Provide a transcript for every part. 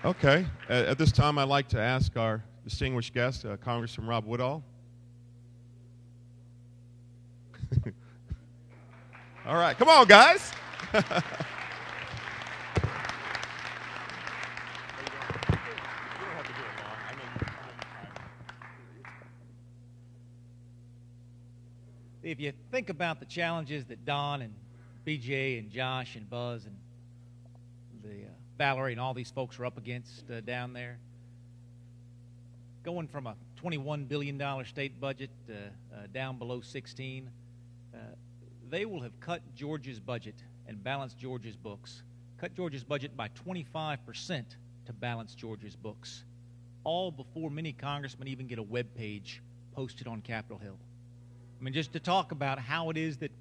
Okay. At this time, I'd like to ask our distinguished guest, Congressman Woodall. All right. Come on, guys. If you think about the challenges that Don and BJ and Josh and Buzz and Valerie and all these folks are up against down there, going from a $21 billion state budget down below 16, they will have cut Georgia's budget and balanced Georgia's books, cut Georgia's budget by 25% to balance Georgia's books, all before many congressmen even get a web page posted on Capitol Hill. I mean, just to talk about how it is that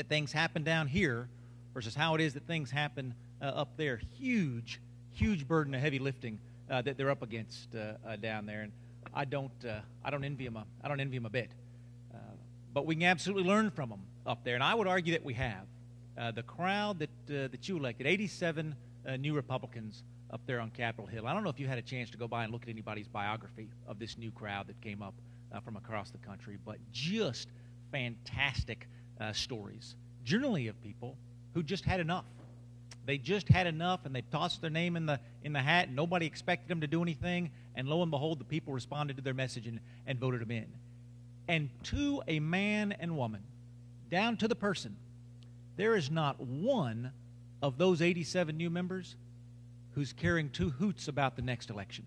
things happen down here versus how it is that things happen up there. Huge burden of heavy lifting that they're up against down there, and I don't envy them. I don't envy them a bit. But we can absolutely learn from them up there, and I would argue that we have. The crowd that you elected, 87 new Republicans up there on Capitol Hill. I don't know if you had a chance to go by and look at anybody's biography of this new crowd that came up from across the country, but just fantastic stories, generally of people who just had enough. They just had enough, and they tossed their name in the hat, and nobody expected them to do anything, and lo and behold, the people responded to their message and voted them in. And to a man and woman, down to the person, there is not one of those 87 new members who's caring two hoots about the next election.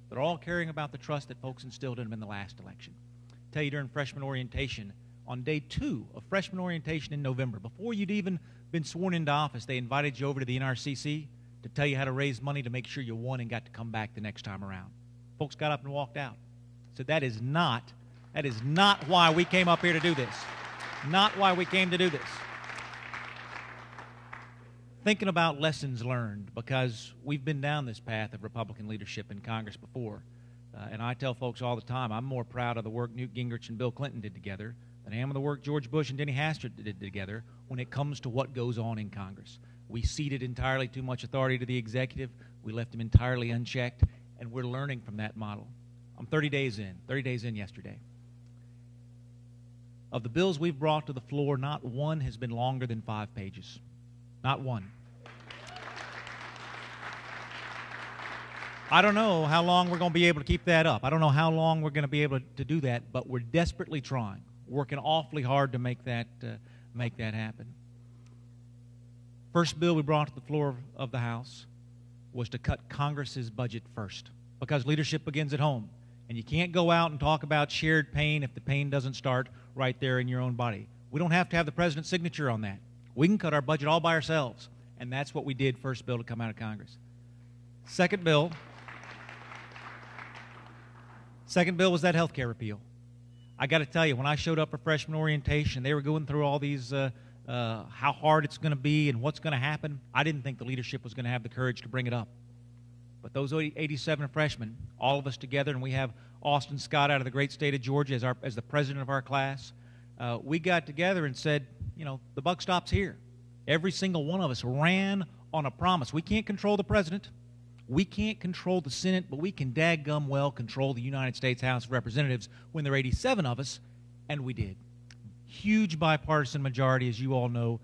They're all caring about the trust that folks instilled in them in the last election. I tell you, during freshman orientation, on day 2 of freshman orientation in November, before you'd even been sworn into office, they invited you over to the NRCC to tell you how to raise money to make sure you won and got to come back the next time around. Folks got up and walked out. So that is not why we came up here to do this. Not why we came to do this. Thinking about lessons learned, because we've been down this path of Republican leadership in Congress before. And I tell folks all the time, I'm more proud of the work Newt Gingrich and Bill Clinton did together than I am of the work George Bush and Denny Hastert did together when it comes to what goes on in Congress. We ceded entirely too much authority to the executive. We left them entirely unchecked, and we're learning from that model. I'm 30 days in yesterday. Of the bills we've brought to the floor, not one has been longer than 5 pages. Not one. I don't know how long we're going to be able to keep that up. I don't know how long we're going to be able to do that, but we're desperately trying, working awfully hard to make that happen. First bill we brought to the floor of the House was to cut Congress's budget first, because leadership begins at home, and you can't go out and talk about shared pain if the pain doesn't start right there in your own body. We don't have to have the president's signature on that. We can cut our budget all by ourselves, and that's what we did, first bill to come out of Congress. Second bill was that health care repeal. I got to tell you, when I showed up for freshman orientation, they were going through all these how hard it's going to be and what's going to happen. I didn't think the leadership was going to have the courage to bring it up. But those 87 freshmen, all of us together, and we have Austin Scott out of the great state of Georgia as the president of our class, we got together and said, you know, the buck stops here. Every single one of us ran on a promise. We can't control the president. We can't control the Senate, but we can daggum well control the United States House of Representatives when there are 87 of us, and we did. Huge bipartisan majority, as you all know,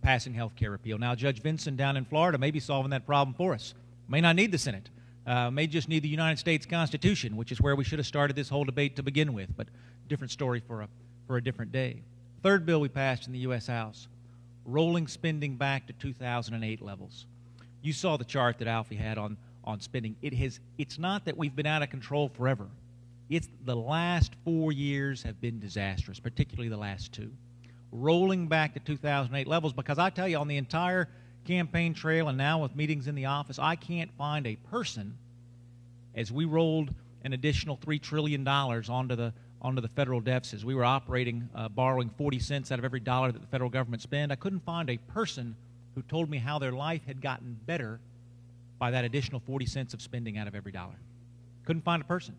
passing health care repeal. Now, Judge Vinson down in Florida may be solving that problem for us. May not need the Senate. May just need the United States Constitution, which is where we should have started this whole debate to begin with, but different story for a different day. Third bill we passed in the U.S. House, rolling spending back to 2008 levels. You saw the chart that Alfie had on spending. It's not that we've been out of control forever. It's the last 4 years have been disastrous, particularly the last 2. Rolling back to 2008 levels, because I tell you, on the entire campaign trail and now with meetings in the office, I can't find a person, as we rolled an additional $3 trillion onto the federal deficits. We were operating, borrowing 40 cents out of every dollar that the federal government spent. I couldn't find a person who told me how their life had gotten better by that additional 40 cents of spending out of every dollar. Couldn't find a person.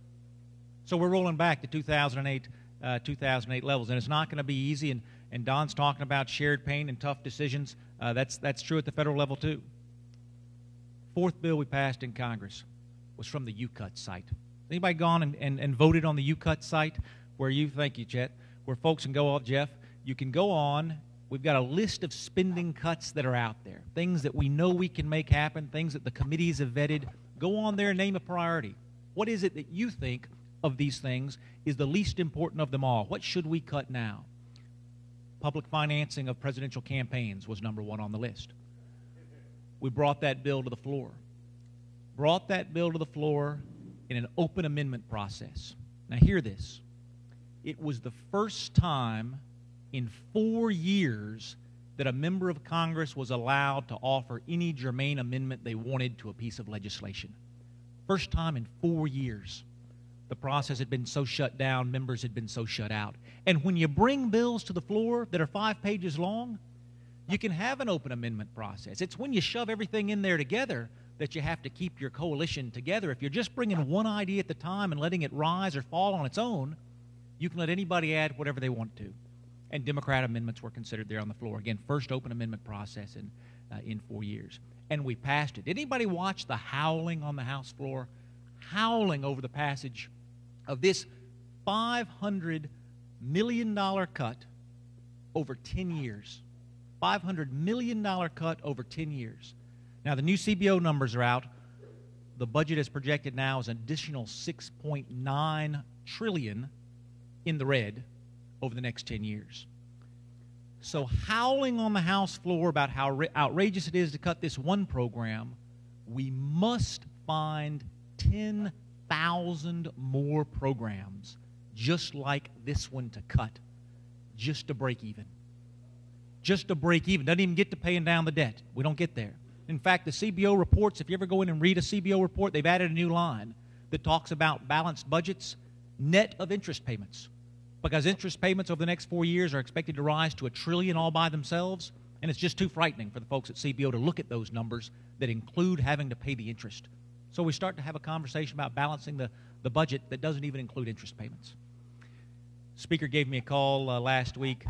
So we're rolling back to 2008 levels, and it's not going to be easy, and Don's talking about shared pain and tough decisions. That's true at the federal level too. Fourth bill we passed in Congress was from the UCUT site. Anybody gone and voted on the UCUT site where you, thank you, Chet, where folks can go off, Jeff, you can go on. We've got a list of spending cuts that are out there, things that we know we can make happen, things that the committees have vetted. Go on there and name a priority. What is it that you think of these things is the least important of them all? What should we cut now? Public financing of presidential campaigns was number one on the list. We brought that bill to the floor. Brought that bill to the floor in an open amendment process. Now hear this. It was the first time in 4 years that a member of Congress was allowed to offer any germane amendment they wanted to a piece of legislation. First time in 4 years. The process had been so shut down, members had been so shut out. And when you bring bills to the floor that are 5 pages long, you can have an open amendment process. It's when you shove everything in there together that you have to keep your coalition together. If you're just bringing one idea at the time and letting it rise or fall on its own, you can let anybody add whatever they want to. And Democrat amendments were considered there on the floor. Again, first open amendment process in 4 years. And we passed it. Did anybody watch the howling on the House floor? Howling over the passage of this $500 million cut over 10 years. $500 million cut over 10 years. Now, the new CBO numbers are out. The budget is projected now as an additional $6.9 trillion in the red over the next 10 years. So howling on the House floor about how outrageous it is to cut this one program, we must find 10,000 more programs just like this one to cut, just to break even. Just to break even. Doesn't even get to paying down the debt. We don't get there. In fact, the CBO reports, if you ever go in and read a CBO report, they've added a new line that talks about balanced budgets, net of interest payments. Because interest payments over the next 4 years are expected to rise to $1 trillion all by themselves, and it's just too frightening for the folks at CBO to look at those numbers that include having to pay the interest. So we start to have a conversation about balancing the budget that doesn't even include interest payments. Speaker gave me a call last week,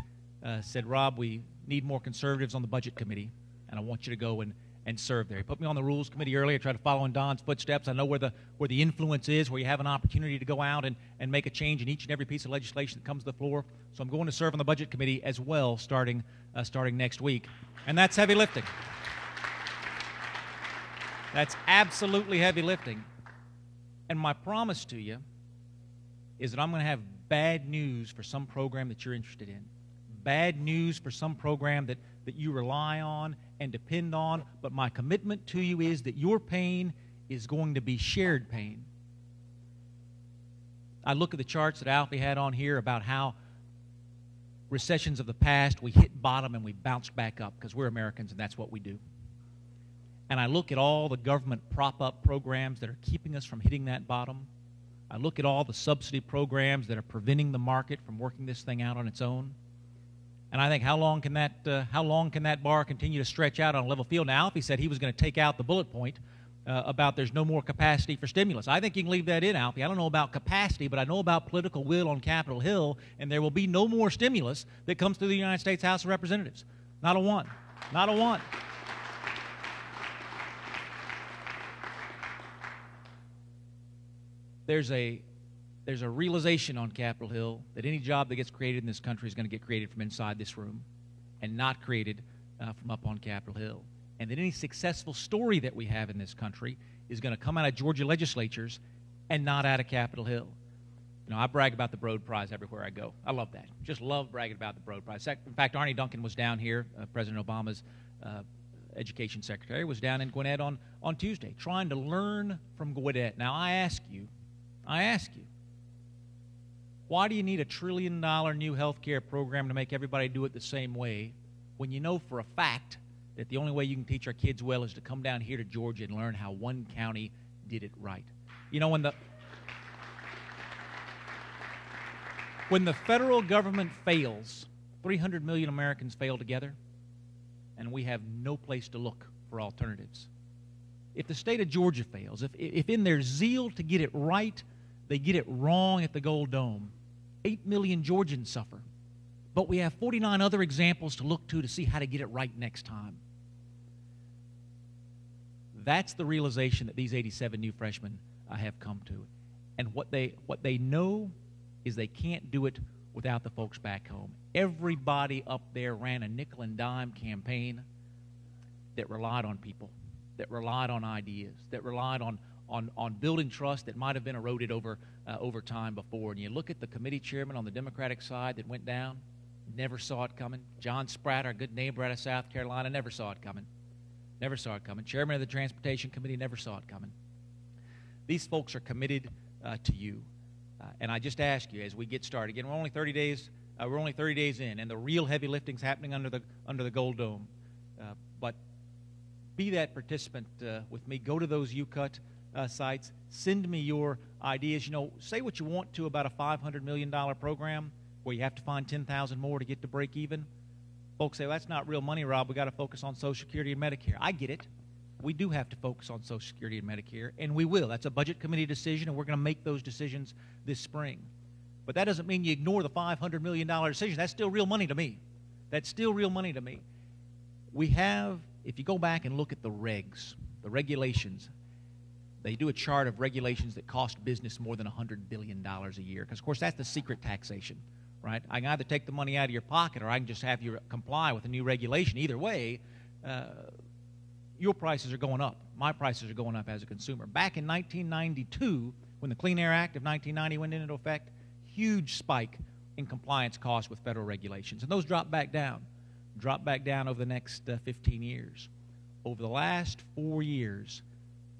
said, Rob, we need more conservatives on the budget committee, and I want you to go and serve there. He put me on the rules committee earlier, tried to follow in Don's footsteps. I know where the influence is, where you have an opportunity to go out and make a change in each and every piece of legislation that comes to the floor. So I'm going to serve on the budget committee as well, starting next week. And that's heavy lifting. That's absolutely heavy lifting. And my promise to you is that I'm going to have bad news for some program that you're interested in. Bad news for some program that you rely on and depend on, but my commitment to you is that your pain is going to be shared pain. I look at the charts that Alfie had on here about how recessions of the past, we hit bottom and we bounced back up because we're Americans and that's what we do. And I look at all the government prop-up programs that are keeping us from hitting that bottom. I look at all the subsidy programs that are preventing the market from working this thing out on its own. And I think, how long can that bar continue to stretch out on a level field? Now, Alfie said he was going to take out the bullet point about there's no more capacity for stimulus. I think you can leave that in, Alfie. I don't know about capacity, but I know about political will on Capitol Hill, and there will be no more stimulus that comes through the United States House of Representatives. Not a one. Not a one. There's a realization on Capitol Hill that any job that gets created in this country is going to get created from inside this room and not created from up on Capitol Hill. And that any successful story that we have in this country is going to come out of Georgia legislatures and not out of Capitol Hill. You know, I brag about the Broad Prize everywhere I go. I love that. Just love bragging about the Broad Prize. In fact, Arnie Duncan was down here, President Obama's education secretary, was down in Gwinnett on Tuesday trying to learn from Gwinnett. Now, I ask you, why do you need $1 trillion new health care program to make everybody do it the same way when you know for a fact that the only way you can teach our kids well is to come down here to Georgia and learn how one county did it right? You know, when the federal government fails, 300 million Americans fail together, and we have no place to look for alternatives. If the state of Georgia fails, if in their zeal to get it right, they get it wrong at the Gold Dome, 8 million Georgians suffer. But we have 49 other examples to look to see how to get it right next time. That's the realization that these 87 new freshmen have come to. And what they know is they can't do it without the folks back home. Everybody up there ran a nickel and dime campaign that relied on people, that relied on ideas, that relied on building trust that might have been eroded over time before. And you look at the committee chairman on the Democratic side that went down, never saw it coming. John Spratt, our good neighbor out of South Carolina, never saw it coming. Never saw it coming. Chairman of the Transportation Committee never saw it coming. These folks are committed to you. And I just ask you, as we get started, again, we're only 30 days in, and the real heavy lifting's happening under the Gold Dome. But be that participant with me. Go to those UCUT sites. Send me your ideas. You know, say what you want to about a $500 million program where you have to find 10,000 more to get to break even. Folks say, well, that's not real money, Rob. We got to focus on Social Security and Medicare. I get it. We do have to focus on Social Security and Medicare, and we will. That's a Budget Committee decision, and we're going to make those decisions this spring. But that doesn't mean you ignore the $500 million decision. That's still real money to me. That's still real money to me. We have, if you go back and look at the regs, the regulations, they do a chart of regulations that cost business more than $100 billion a year. Because, of course, that's the secret taxation, right? I can either take the money out of your pocket or I can just have you comply with a new regulation. Either way, your prices are going up. My prices are going up as a consumer. Back in 1992, when the Clean Air Act of 1990 went into effect, huge spike in compliance costs with federal regulations. And those dropped back down over the next 15 years. Over the last 4 years,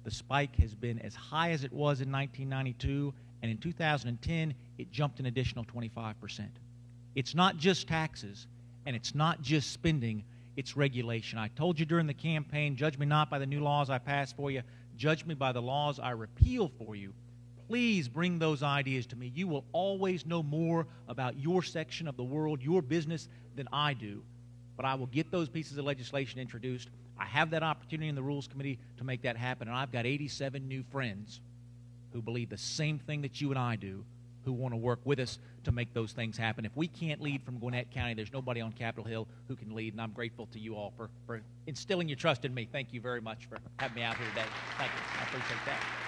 the spike has been as high as it was in 1992, and in 2010, it jumped an additional 25%. It's not just taxes, and it's not just spending, it's regulation. I told you during the campaign, judge me not by the new laws I pass for you, judge me by the laws I repeal for you. Please bring those ideas to me. You will always know more about your section of the world, your business, than I do. But I will get those pieces of legislation introduced. I have that opportunity in the Rules Committee to make that happen, and I've got 87 new friends who believe the same thing that you and I do, who want to work with us to make those things happen. If we can't lead from Gwinnett County, there's nobody on Capitol Hill who can lead, and I'm grateful to you all for instilling your trust in me. Thank you very much for having me out here today. Thank you. I appreciate that.